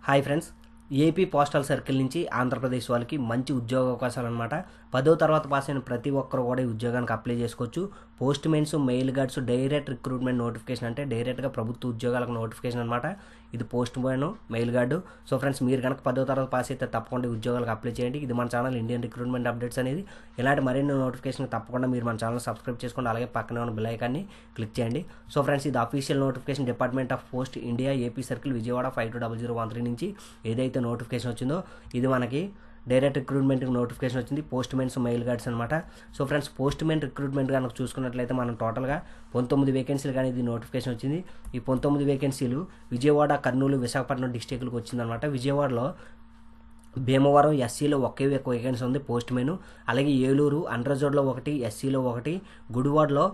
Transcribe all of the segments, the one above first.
Hi friends, AP postal circle నుంచి ఆంధ్రప్రదేశ్ వాళ్ళకి మంచి ఉద్యోగ అవకాశాలు అనమాట. 10వ తరగతి పాస్ అయిన ప్రతి ఒక్కరు కూడా ఈ ఉద్యోగానికి అప్లై చేసుకోవచ్చు. Post men's, mail guards, direct recruitment notification అంటే డైరెక్ట్గా ప్రభుత్వ ఉద్యోగాలకు నోటిఫికేషన్ అనమాట. ఇది post men, mail guard. So friends, మీరు కనుక 10వ తరగతి పాస్ అయితే తప్పకుండా ఈ ఉద్యోగాలకు అప్లై చేయండి. ఇది మన ఛానల్ ఇండియన్ రిక్రూట్మెంట్ అప్డేట్స్ అనేది. ఇలాంటి మరిన్ని నోటిఫికేషన్ తప్పకుండా మీరు మన ఛానల్ సబ్స్క్రైబ్ చేసుకోండి. అలాగే పక్కనే ఉన్న బెల్ ఐకాన్ని క్లిక్ చేయండి. సో ఫ్రెండ్స్, ఇది official notification department of post India AP circle Vijayawada 520013 నుంచి ఏదైతే నోటిఫికేషన్ వచ్చిందో ఇది మనకి డైరెక్ట్ రిక్రూట్మెంట్ నోటిఫికేషన్ వచ్చింది. పోస్ట్ మెన్స్, మెయిల్ గార్డ్స్ అనమాట. So friends, post men recruitment కనుక చూసుకున్నట్లయితే మనం టోటల్గా 19 వేకెన్సీలు కానీ ఇది నోటిఫికేషన్ వచ్చింది. ఈ 19 వేకెన్సీలు విజయవాడ, కర్నూలు, విశాఖపట్నం డిస్టిక్లకు వచ్చిందనమాట. విజయవాడలో భీమవరం ఎస్సీలో ఒకే వేకెన్సీ ఉంది పోస్ట్ మెన్. అలాగే ఏలూరు అన్రిజర్వ్డ్లో ఒకటి, ఎస్సీలో ఒకటి, గుడివాడలో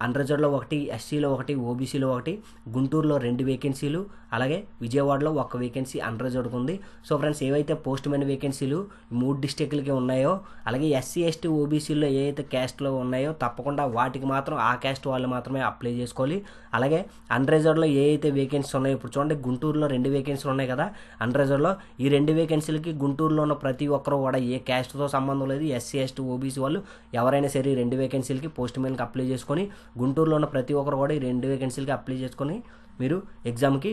అన్రిజర్వ్డ్లో ఒకటి, ఎస్సీలో ఒకటి, ఓబీసీలో ఒకటి, గుంటూరులో 2 వేకెన్సీలు, అలాగే విజయవాడలో 1 వేకెన్సీ అన్రిజర్వ్డ్ ఉంది. సో ఫ్రెండ్స్, ఏవైతే పోస్ట్ మెన్ వేకెన్సీలు 3 డిస్టిక్లకి ఉన్నాయో, అలాగే ఎస్సీ, ఎస్టీ, ఓబీసీలో ఏవైతే క్యాస్ట్లో ఉన్నాయో తప్పకుండా వాటికి మాత్రం ఆ క్యాస్ట్ వాళ్ళు మాత్రమే అప్లై చేసుకోవాలి. అలాగే అన్రిజర్వ్డ్లో ఏవైతే వేకెన్సీ ఉన్నాయో, ఇప్పుడు చూడండి గుంటూరులో 2 వేకెన్సీలు ఉన్నాయి కదా అన్రిజర్వ్డ్లో. ఈ 2 వేకెన్సీలకి గుంటూరులో ఉన్న ప్రతి ఒక్కరు కూడా ఏ క్యాస్ట్తో సంబంధం లేదు. ఎస్సీ, ఎస్టీ, ఓబీసీ వాళ్ళు ఎవరైనా సరే ఈ 2 వేకెన్సీలకి పోస్ట్ మెన్కి అప్లై చేసుకొని, గుంటూరులో ఉన్న ప్రతి ఒక్కరు కూడా ఈ 2 వేకెన్సీలకి అప్లై చేసుకొని మీరు ఎగ్జామ్కి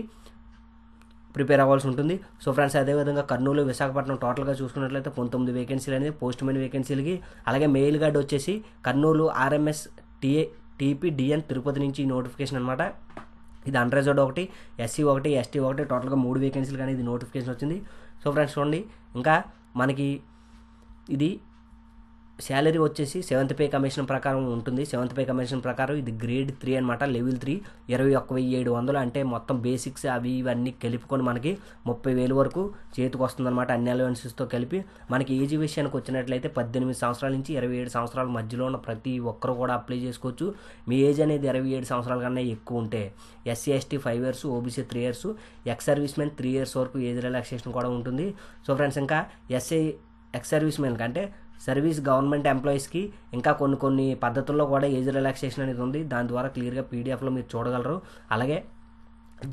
ప్రిపేర్ అవ్వాల్సి ఉంటుంది. సో ఫ్రెండ్స్, అదేవిధంగా కర్నూలు, విశాఖపట్నం టోటల్గా చూసుకున్నట్లయితే 19 వేకెన్సీలు అనేది పోస్ట్ మెన్ వేకెన్సీలకి. అలాగే మెయిల్ గార్డ్ వచ్చేసి కర్నూలు, ఆర్ఎంఎస్, టీపీడిఎన్ తిరుపతి నుంచి నోటిఫికేషన్ అనమాట. ఇది అన్రిజర్వ్డ్ ఒకటి, ఎస్సీ ఒకటి, ఎస్టీ ఒకటి, టోటల్గా 3 వేకెన్సీలు కానీ ఇది నోటిఫికేషన్ వచ్చింది. సో ఫ్రెండ్స్ చూడండి, ఇంకా మనకి ఇది శాలరీ వచ్చేసి 7th పే కమిషన్ ప్రకారం ఉంటుంది. 7th పే కమిషన్ ప్రకారం ఇది గ్రేడ్ 3 అనమాట. లెవెల్ 3 21,700 అంటే మొత్తం బేసిక్స్ అవి ఇవన్నీ కలుపుకొని మనకి 30,000 వరకు చేతికి వస్తుందన్నమాట. అన్ని అలవెన్సెస్తో కలిపి. మనకి ఏజ్ విషయానికి వచ్చినట్లయితే 18 సంవత్సరాల నుంచి 27 సంవత్సరాల మధ్యలో ఉన్న ప్రతి ఒక్కరు కూడా అప్లై చేసుకోవచ్చు. మీ ఏజ్ అనేది 27 సంవత్సరాల కన్నా ఎక్కువ ఉంటే SC, ST 5 years, OBC 3 years, ex service men 3 years వరకు ఏజ్ రిలాక్సేషన్ కూడా ఉంటుంది. సో ఫ్రెండ్స్, ఇంకా ఎక్స్ సర్వీస్ మెన్ కంటే సర్వీస్ గవర్నమెంట్ ఎంప్లాయీస్కి ఇంకా కొన్ని పద్ధతుల్లో కూడా ఏజ్ రిలాక్సేషన్ అనేది ఉంది. దాని ద్వారా క్లియర్గా పీడిఎఫ్లో మీరు చూడగలరు. అలాగే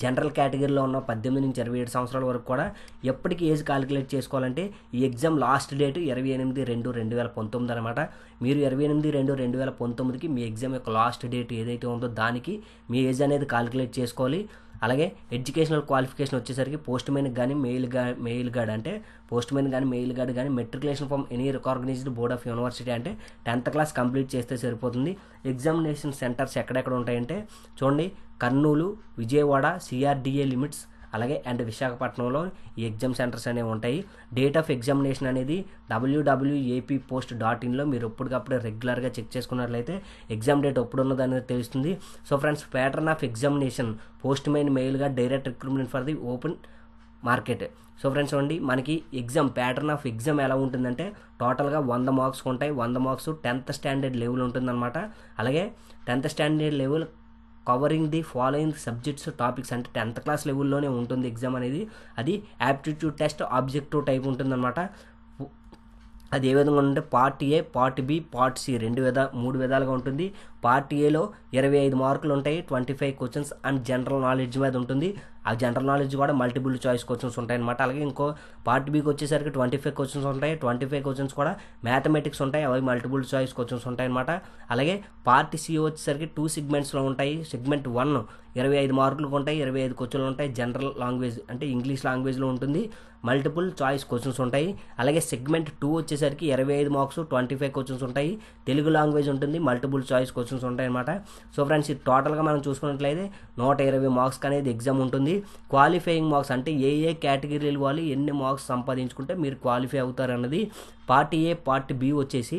జనరల్ కేటగిరీలో ఉన్న 18 నుంచి 27 సంవత్సరాల వరకు కూడా ఎప్పటికీ ఏజ్ క్యాలిక్యులేట్ చేసుకోవాలంటే ఈ ఎగ్జామ్ లాస్ట్ డేట్ 28/2/2019 అనమాట. మీరు 28/2/2019కి మీ ఎగ్జామ్ యొక్క లాస్ట్ డేట్ ఏదైతే ఉందో దానికి మీ ఏజ్ అనేది క్యాలిక్యులేట్ చేసుకోవాలి. అలాగే ఎడ్యుకేషనల్ క్వాలిఫికేషన్ వచ్చేసరికి పోస్ట్ మెన్ కానీ మెయిల్ గార్డ్ అంటే పోస్ట్ మెన్ కానీ మెయిల్ గార్డ్ కానీ matriculation from any recognised board of university అంటే 10th క్లాస్ కంప్లీట్ చేస్తే సరిపోతుంది. ఎగ్జామినేషన్ సెంటర్స్ ఎక్కడెక్కడ ఉంటాయంటే చూడండి, కర్నూలు, విజయవాడ, సిఆర్డిఏ లిమిట్స్, అలాగే అండ్ విశాఖపట్నంలో ఈ ఎగ్జామ్ సెంటర్స్ అనేవి ఉంటాయి. డేట్ ఆఫ్ ఎగ్జామినేషన్ అనేది www.appost.in మీరు ఎప్పటికప్పుడే రెగ్యులర్గా చెక్ చేసుకున్నట్లయితే ఎగ్జామ్ డేట్ ఎప్పుడు ఉన్నది అనేది తెలుస్తుంది. So friends, pattern of examination post main, మెయిల్గా direct recruitment for the open market. So friends చూడండి, మనకి ఎగ్జామ్ ప్యాటర్న్ ఆఫ్ ఎగ్జామ్ ఎలా ఉంటుందంటే టోటల్గా 100 మార్క్స్ ఉంటాయి. 100 మార్క్స్ 10th స్టాండర్డ్ లెవెల్ ఉంటుందన్నమాట. అలాగే 10th standard level covering the following subjects topics అంటే 10th క్లాస్ లెవెల్లోనే ఉంటుంది ఎగ్జామ్ అనేది. అది యాప్టిట్యూడ్ టెస్ట్, ఆబ్జెక్టివ్ టైప్ ఉంటుందన్నమాట. అది ఏ విధంగా ఉంటే part A, part B, part C 3 విధాలుగా ఉంటుంది. పార్ట్ ఏలో 25 మార్కులు ఉంటాయి. 25 క్వశ్చన్స్ అండ్ జనరల్ నాలెడ్జ్ మీద ఉంటుంది. ఆ జనరల్ నాలెడ్జ్ కూడా మల్టిపుల్ చాయిస్ క్వశ్చన్స్ ఉంటాయి అనమాట. అలాగే ఇంకో పార్ట్ బికి వచ్చేసరికి 25 క్వశ్చన్స్ ఉంటాయి. 25 క్వశ్చన్స్ కూడా మ్యాథమెటిక్స్ ఉంటాయి, అవి మల్టిపుల్ చాయిస్ క్వశ్చన్స్ ఉంటాయి అనమాట. అలాగే పార్ట్ సి వచ్చేసరికి 2 సెగ్మెంట్స్లో ఉంటాయి. సెగ్మెంట్ 1 25 మార్కులు ఉంటాయి, 25 క్వశ్చన్లు ఉంటాయి. జనరల్ లాంగ్వేజ్ అంటే ఇంగ్లీష్ లాంగ్వేజ్లో ఉంటుంది, మల్టిపుల్ చాయిస్ క్వశ్చన్స్ ఉంటాయి. అలాగే సెగ్మెంట్ 2 వచ్చేసరికి 25 మార్క్స్, 25 క్వశ్చన్స్ ఉంటాయి. తెలుగు లాంగ్వేజ్ ఉంటుంది, మల్టిపుల్ చాయిస్ క్వశ్చన్స్ ఉంటాయి అనమాట. సో ఫ్రెండ్స్, ఇది టోటల్గా మనం చూసుకున్నట్లయితే 120 మార్క్స్ అనేది ఎగ్జామ్ ఉంటుంది. క్వాలిఫైయింగ్ మార్క్స్ అంటే ఏ కేటగిరీలు వాళ్ళు ఎన్ని మార్క్స్ సంపాదించుకుంటే మీరు క్వాలిఫై అవుతారు అన్నది. పార్ట్ ఏ, పార్ట్ బి వచ్చేసి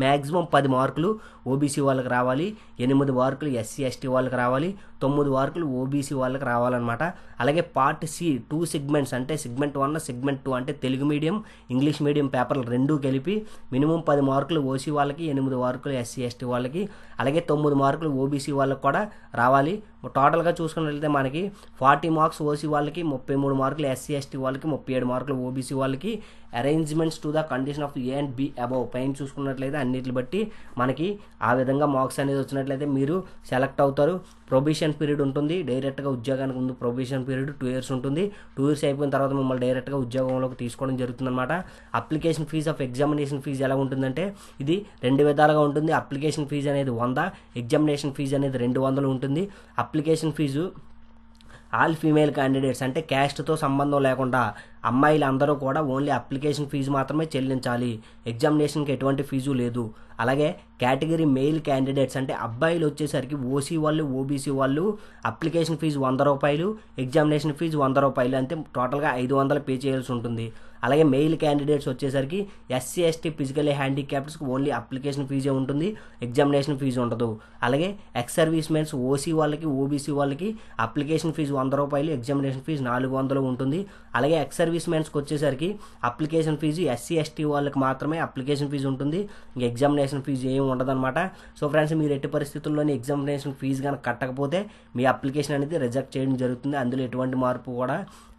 మ్యాక్సిమం 10 మార్కులు ఓబీసీ వాళ్ళకి రావాలి, 8 మార్కులు ఎస్సీ, ఎస్టీ వాళ్ళకి రావాలి, 9 మార్కులు ఓబీసీ వాళ్ళకి రావాలన్నమాట. అలాగే పార్ట్ సి 2 సెగ్మెంట్స్ అంటే సెగ్మెంట్ 1, సెగ్మెంట్ 2 అంటే తెలుగు మీడియం, ఇంగ్లీష్ మీడియం పేపర్లు 2 కలిపి మినిమం 10 మార్కులు ఓసీ వాళ్ళకి, 8 మార్కులు ఎస్సీ, ఎస్టీ వాళ్ళకి, అలాగే 9 మార్కులు ఓబీసీ వాళ్ళకి కూడా రావాలి. టోటల్గా చూసుకున్నట్లయితే మనకి 40 మార్క్స్ ఓసీ వాళ్ళకి, 33 మార్కులు ఎస్సీ, ఎస్టీ వాళ్ళకి, 37 మార్కులు ఓబీసీ వాళ్ళకి. Arrangements to the condition of A and B above పైన చూసుకున్నట్లయితే అన్నిటిని బట్టి మనకి ఆ విధంగా మార్క్స్ అనేది వచ్చినట్లయితే మీరు సెలెక్ట్ అవుతారు. ప్రొబేషన్ పీరియడ్ ఉంటుంది. డైరెక్ట్గా ఉద్యోగానికి ముందు ప్రొబేషన్ పీరియడ్ 2 years ఉంటుంది. 2 years అయిపోయిన తర్వాత మిమ్మల్ని డైరెక్ట్గా ఉద్యోగంలోకి తీసుకోవడం జరుగుతుందన్నమాట. Application fee of examination fee ఎలా ఉంటుందంటే ఇది 2 విధాలుగా ఉంటుంది. అప్లికేషన్ ఫీజు అనేది 100, ఎగ్జామినేషన్ ఫీజు అనేది 200 ఉంటుంది. Application fee all female candidates అంటే క్యాస్ట్తో సంబంధం లేకుండా అమ్మాయిలు అందరూ కూడా ఓన్లీ అప్లికేషన్ ఫీజు మాత్రమే చెల్లించాలి. ఎగ్జామినేషన్కి ఎటువంటి ఫీజు లేదు. అలాగే కేటగిరీ మెయిల్ క్యాండిడేట్స్ అంటే అబ్బాయిలు వచ్చేసరికి ఓసీ వాళ్ళు, ఓబీసీ వాళ్ళు అప్లికేషన్ ఫీజు 100 రూపాయలు, ఎగ్జామినేషన్ ఫీజు 100 రూపాయలు, అంటే టోటల్గా 500 పే చేయాల్సి ఉంటుంది. అలాగే మెయిల్ క్యాండిడేట్స్ వచ్చేసరికి ఎస్సీ ఎస్టీ ఫిజికల్లీ హ్యాండిక్యాప్డ్స్కి ఓన్లీ అప్లికేషన్ ఫీజే ఉంటుంది, ఎగ్జామినేషన్ ఫీజు ఉండదు. అలాగే ఎక్స్ సర్వీస్ మెన్స్ ఓసీ వాళ్ళకి, ఓబీసీ వాళ్ళకి అప్లికేషన్ ఫీజు 100 రూపాయలు, ఎగ్జామినేషన్ ఫీజు 400 ఉంటుంది. అలాగే ఎక్స్ సర్వీస్ మెన్స్కి వచ్చేసరికి అప్లికేషన్ ఫీజు ఎస్సీ ఎస్టీ వాళ్ళకి మాత్రమే అప్లికేషన్ ఫీజు ఉంటుంది, ఇంక ఎగ్జామినేషన్ ఫీజు ఏమి ఉండదన్నమాట. సో ఫ్రెండ్స్, మీరు ఎట్టి పరిస్థితుల్లోనే ఎగ్జామినేషన్ ఫీజు కనుక కట్టకపోతే మీ అప్లికేషన్ అనేది రిజెక్ట్ చేయడం జరుగుతుంది. అందులో ఎటువంటి మార్పు కూడా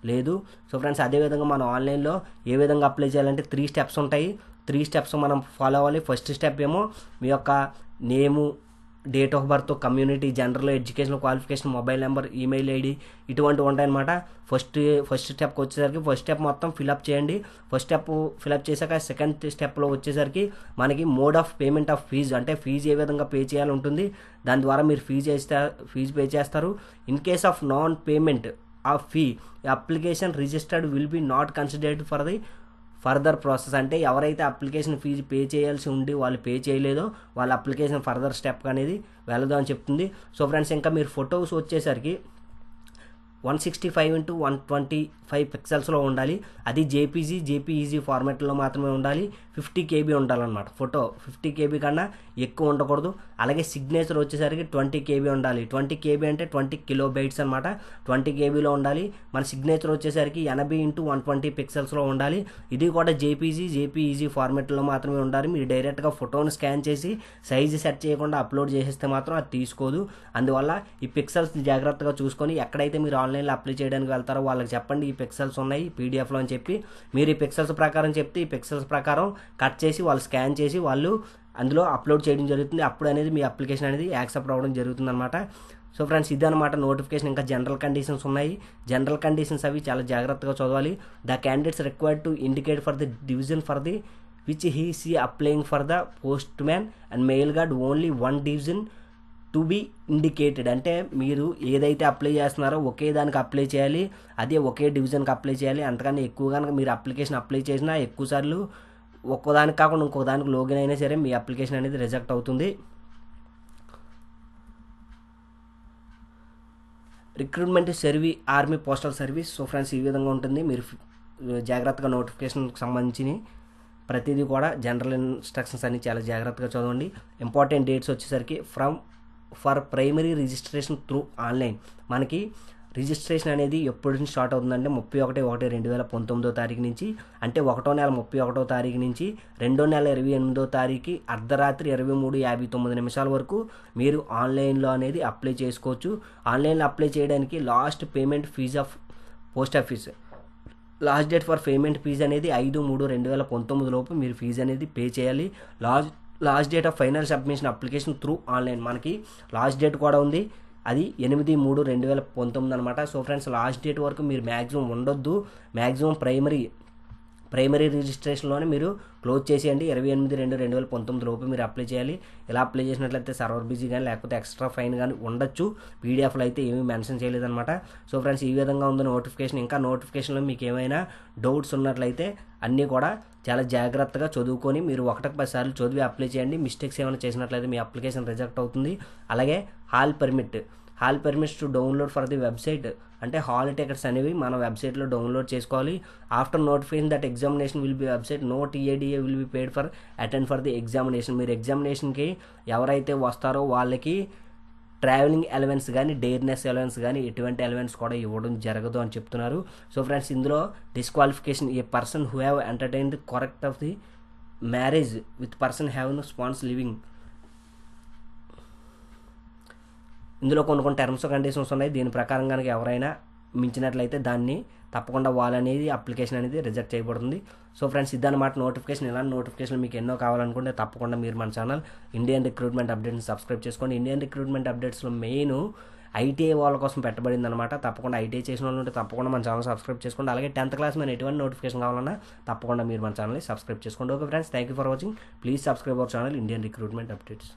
లేదు. సో ఫ్రెండ్స్, అదేవిధంగా మనం ఆన్లైన్లో ఏ విధంగా అప్లై చేయాలంటే 3 steps ఉంటాయి. 3 steps మనం ఫాలో అవ్వాలి. ఫస్ట్ స్టెప్ ఏమో మీ యొక్క name, date of birth, community, general, education qualification, mobile number, email ID ఇటువంటివి ఉంటాయన్నమాట. ఫస్ట్ స్టెప్కి వచ్చేసరికి ఫస్ట్ స్టెప్ మొత్తం ఫిలప్ చేయండి. ఫస్ట్ స్టెప్ ఫిలప్ చేశాక సెకండ్ స్టెప్లో వచ్చేసరికి మనకి mode of payment of fee అంటే ఫీజు ఏ విధంగా పే చేయాలి ఉంటుంది. దాని ద్వారా మీరు ఫీజు పే చేస్తారు. In case of non payment of fee application registered will be not considered for the further process. అంటే ఎవరైతే అప్లికేషన్ ఫీజు పే చేయాల్సి ఉండి వాళ్ళు పే చేయలేదో వాళ్ళ అప్లికేషన్ ఫర్దర్ స్టెప్ అనేది వెళ్ళదు అని చెప్తుంది. సో ఫ్రెండ్స్, ఇంకా మీరు ఫొటోస్ వచ్చేసరికి 165x125 పిక్సెల్స్లో ఉండాలి. అది జేపీఈజీ ఫార్మాట్లో మాత్రమే ఉండాలి. 50 KB ఉండాలన్నమాట. ఫోటో 50 KB కన్నా ఎక్కువ ఉండకూడదు. అలాగే సిగ్నేచర్ వచ్చేసరికి 20 KB ఉండాలి. 20 KB అంటే 20 kilobytes అనమాట. 20 KBలో ఉండాలి. మన సిగ్నేచర్ వచ్చేసరికి 80x120 పిక్సెల్స్లో ఉండాలి. ఇది కూడా జేపీఈజీ ఫార్మాట్లో మాత్రమే ఉండాలి. మీరు డైరెక్ట్గా ఫోటోను స్కాన్ చేసి సైజు సెట్ చేయకుండా అప్లోడ్ చేసేస్తే మాత్రం అది తీసుకోదు. అందువల్ల ఈ పిక్సెల్స్ జాగ్రత్తగా చూసుకొని ఎక్కడైతే మీరు ఆన్లైన్లో అప్లై చేయడానికి వెళ్తారో వాళ్ళకి చెప్పండి ఈ పిక్సెల్స్ ఉన్నాయి పీడిఎఫ్లో అని చెప్పి. మీరు ఈ పిక్సెల్స్ ప్రకారం చెప్తే ఈ పిక్సెల్స్ ప్రకారం కట్ చేసి వాళ్ళు స్కాన్ చేసి వాళ్ళు అందులో అప్లోడ్ చేయడం జరుగుతుంది. అప్పుడు అనేది మీ అప్లికేషన్ అనేది యాక్సెప్ట్ అవ్వడం జరుగుతుంది అనమాట. సో ఫ్రెండ్స్, ఇదనమాట నోటిఫికేషన్. ఇంకా జనరల్ కండిషన్స్ ఉన్నాయి. జనరల్ కండిషన్స్ అవి చాలా జాగ్రత్తగా చదవాలి. The candidates required to indicate for the division for the which he see applying for the post man and mail guard only 1 division to be indicated. అంటే మీరు ఏదైతే apply చేస్తున్నారో ఒకే దానికి అప్లై చేయాలి, అదే ఒకే డివిజన్కి అప్లై చేయాలి. అంతకన్నా ఎక్కువ కనుక మీరు అప్లికేషన్ అప్లై చేసినా ఎక్కువసార్లు ఒక్కోదానికి కాకుండా ఇంకో దానికి లోగిన్ అయినా సరే మీ అప్లికేషన్ అనేది రిజెక్ట్ అవుతుంది. Recruitment army postal service. So friends, ఈ విధంగా ఉంటుంది. మీరు జాగ్రత్తగా నోటిఫికేషన్కి సంబంధించి ప్రతిదీ కూడా జనరల్ ఇన్స్ట్రక్షన్స్ అన్ని చాలా జాగ్రత్తగా చదవండి. ఇంపార్టెంట్ డేట్స్ వచ్చేసరికి for primary registration through online. మనకి రిజిస్ట్రేషన్ అనేది ఎప్పటి నుంచి స్టార్ట్ అవుతుందంటే 31/1/2019 తారీఖు నుంచి, అంటే 1వ నెల 31వ తారీఖు నుంచి 2వ నెల 28వ తారీఖు అర్ధరాత్రి 23:59 వరకు మీరు ఆన్లైన్లో అనేది అప్లై చేసుకోవచ్చు. ఆన్లైన్లో అప్లై చేయడానికి last payment fee of post office last date for payment fee అనేది 5/3/2019 లోపు మీరు ఫీజు అనేది పే చేయాలి. Last date of final submission application through online మనకి లాస్ట్ డేట్ కూడా ఉంది. అది 8/3/2019 అనమాట. సో ఫ్రెండ్స్, లాస్ట్ డేట్ వరకు మీరు మ్యాక్సిమం ఉండొద్దు. మ్యాక్సిమం ప్రైమరీ రిజిస్ట్రేషన్లోనే మీరు క్లోజ్ చేసేయండి. 28/2/2019 లోపు మీరు అప్లై చేయాలి. ఇలా అప్లై చేసినట్లయితే సర్వర్ బిజీ కానీ లేకపోతే ఎక్స్ట్రా ఫైన్ కానీ ఉండొచ్చు. పీడిఎఫ్లో అయితే ఏమీ మెన్షన్ చేయలేదన్నమాట. సో ఫ్రెండ్స్, ఈ విధంగా ఉంది నోటిఫికేషన్. ఇంకా నోటిఫికేషన్లో మీకు ఏమైనా డౌట్స్ ఉన్నట్లయితే అన్నీ కూడా చాలా జాగ్రత్తగా చదువుకొని మీరు 1-10 సార్లు చదివి అప్లై చేయండి. మిస్టేక్స్ ఏమైనా చేసినట్లయితే మీ అప్లికేషన్ రిజెక్ట్ అవుతుంది. అలాగే hall permits to download for the website. అంటే హాల్ టికెట్స్ అనేవి మన వెబ్సైట్లో డౌన్లోడ్ చేసుకోవాలి. After notification that examination will be website no TADA will be paid for attend for the examination. మీరు ఎగ్జామినేషన్కి ఎవరైతే వస్తారో వాళ్ళకి ట్రావెలింగ్ అలవెన్స్ కానీ డేర్నెస్ అలవెన్స్ కానీ ఎటువంటి అలవెన్స్ కూడా ఇవ్వడం జరగదు అని చెప్తున్నారు. సో ఫ్రెండ్స్, ఇందులో disqualification a person who have entertain the correct of the marriage with person have no spans living. ఇందులో కొన్ని టర్మ్స్ కండిషన్స్ ఉన్నాయి. దీని ప్రకారం కనుక ఎవరైనా మించినట్లయితే దాన్ని తప్పకుండా వాళ్ళనేది అప్లికేషన్ అనేది రిజెక్ట్ చేయబడుతుంది. సో ఫ్రెండ్స్, ఇదన్నమాట నోటిఫికేషన్. ఇలాంటి నోటిఫికేషన్ మీకు ఎన్నో కావాలనుకుంటే తప్పకుండా మీరు మన ఛానల్ ఇండియన్ రిక్రూట్మెంట్ అప్డేట్స్ని సబ్స్క్రైబ్ చేసుకోండి. ఇండియన్ రిక్రూట్మెంట్ అప్డేట్స్లో మెయిన్ ఐటీఐ వాళ్ళ కోసం పెట్టబడింది అనమాట. తప్పకుండా ఐటీఐ చేసిన వాళ్ళు ఉంటే తప్పకుండా మన ఛానల్ సబ్స్క్రైబ్ చేసుకోండి. అలాగే 10th క్లాస్ మీద ఎటువంటి నోటిఫికేషన్ కావాలన్నా తప్పకుండా మీరు మన ఛానల్ని సబ్స్క్రైబ్ చేసుకోండి. Okay friends, thank you for watching. Please subscribe our channel Indian recruitment updates.